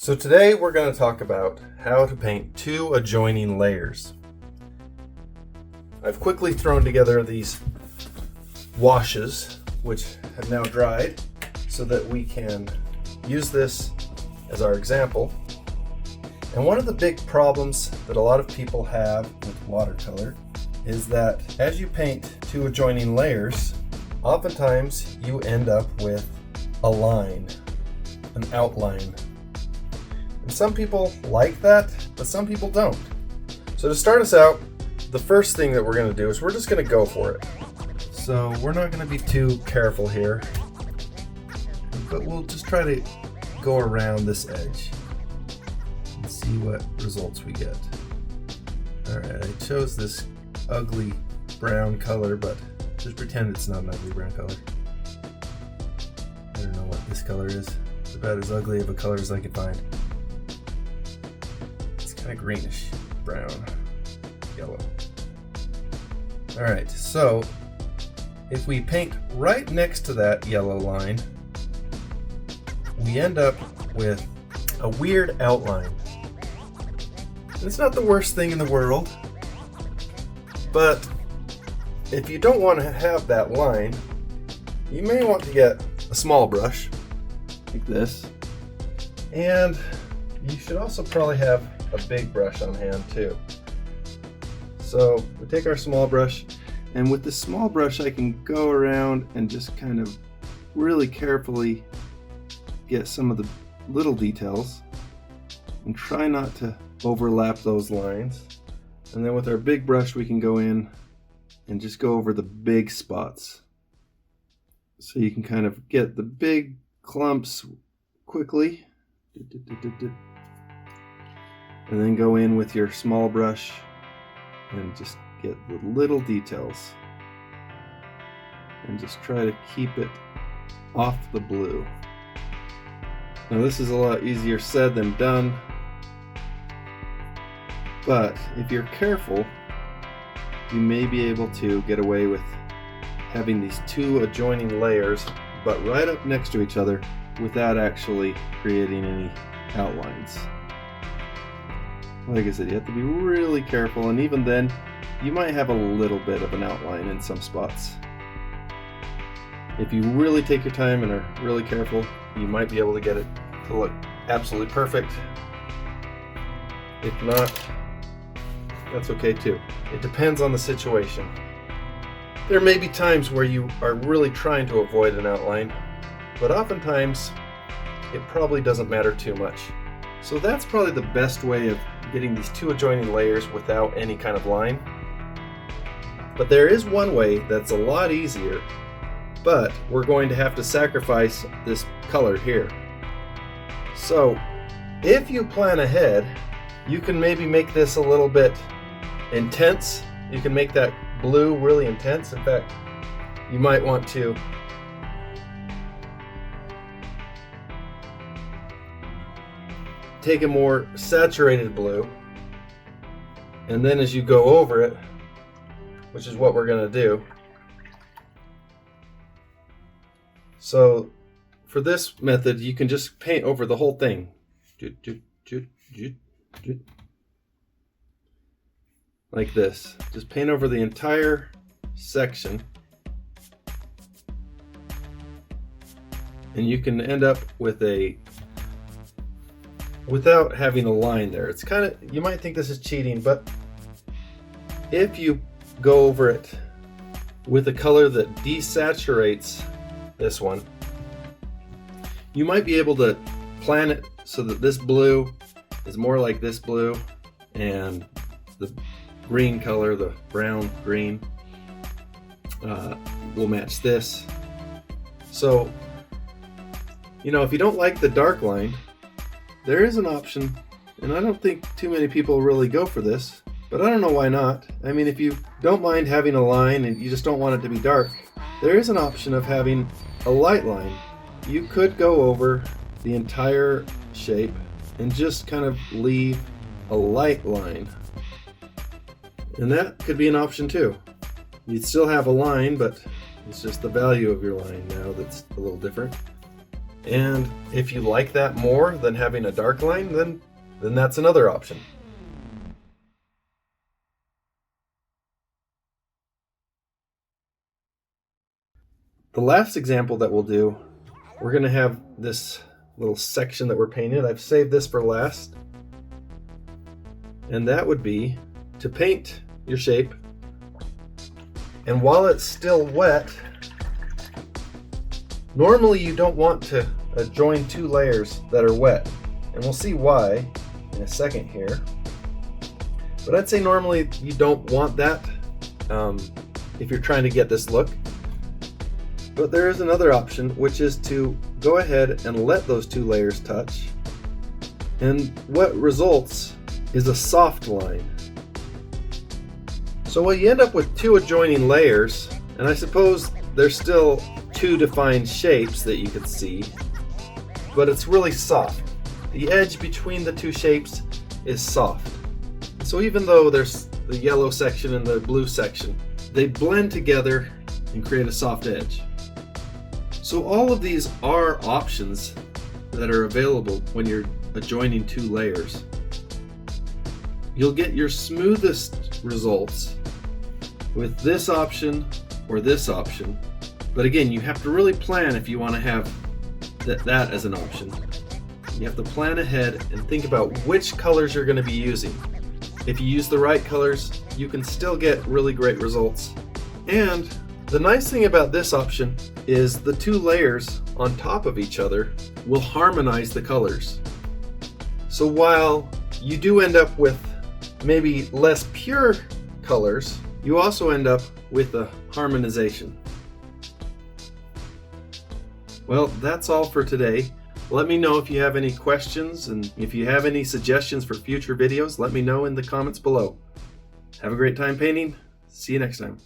So today we're going to talk about how to paint two adjoining layers. I've quickly thrown together these washes, which have now dried, so that we can use this as our example. And one of the big problems that a lot of people have with watercolor is that as you paint two adjoining layers, oftentimes you end up with a line, an outline. And some people like that, but some people don't. So to start us out, the first thing that we're going to do is we're just going to go for it. So we're not going to be too careful here, but we'll just try to go around this edge and see what results we get. Alright, I chose this ugly brown color, but just pretend it's not an ugly brown color. I don't know what this color is. It's about as ugly of a color as I could find. Kind of greenish, brown, yellow. Alright, so if we paint right next to that yellow line, we end up with a weird outline. It's not the worst thing in the world, but if you don't want to have that line, you may want to get a small brush like this, and you should also probably have a big brush on hand too. So we take our small brush, and with the small brush I can go around and just kind of really carefully get some of the little details and try not to overlap those lines. And then with our big brush we can go in and just go over the big spots. So you can kind of get the big clumps quickly. And then go in with your small brush and just get the little details. And just try to keep it off the blue. Now this is a lot easier said than done, but if you're careful, you may be able to get away with having these two adjoining layers, but right up next to each other without actually creating any outlines. Like I said, you have to be really careful, and even then, you might have a little bit of an outline in some spots. If you really take your time and are really careful, you might be able to get it to look absolutely perfect. If not, that's okay too. It depends on the situation. There may be times where you are really trying to avoid an outline, but oftentimes it probably doesn't matter too much. So that's probably the best way of getting these two adjoining layers without any kind of line. But there is one way that's a lot easier, but we're going to have to sacrifice this color here. So if you plan ahead, you can maybe make this a little bit intense. You can make that blue really intense. In fact, you might want to take a more saturated blue, and then as you go over it, which is what we're going to do. So for this method, you can just paint over the whole thing. Like this. Just paint over the entire section. And you can end up with a, without having a line there. It's kind of, you might think this is cheating, but if you go over it with a color that desaturates this one, you might be able to plan it so that this blue is more like this blue, and the green color, the brown green, will match this. So, you know, if you don't like the dark line, there is an option, and I don't think too many people really go for this, but I don't know why not. I mean, if you don't mind having a line and you just don't want it to be dark, there is an option of having a light line. You could go over the entire shape and just kind of leave a light line. And that could be an option too. You'd still have a line, but it's just the value of your line now that's a little different. And if you like that more than having a dark line, then that's another option. The last example that we'll do, we're going to have this little section that we're painting. I've saved this for last. And that would be to paint your shape. And while it's still wet, normally you don't want to join two layers that are wet. And we'll see why in a second here. But I'd say normally you don't want that if you're trying to get this look. But there is another option, which is to go ahead and let those two layers touch. And what results is a soft line. So what you end up with two adjoining layers, and I suppose there's still two defined shapes that you could see, but it's really soft. The edge between the two shapes is soft. So even though there's the yellow section and the blue section, they blend together and create a soft edge. So all of these are options that are available when you're adjoining two layers. You'll get your smoothest results with this option or this option. But again, you have to really plan if you want to have that as an option. You have to plan ahead and think about which colors you're going to be using. If you use the right colors, you can still get really great results. And the nice thing about this option is the two layers on top of each other will harmonize the colors. So while you do end up with maybe less pure colors, you also end up with a harmonization. Well, that's all for today. Let me know if you have any questions, and if you have any suggestions for future videos, let me know in the comments below. Have a great time painting. See you next time.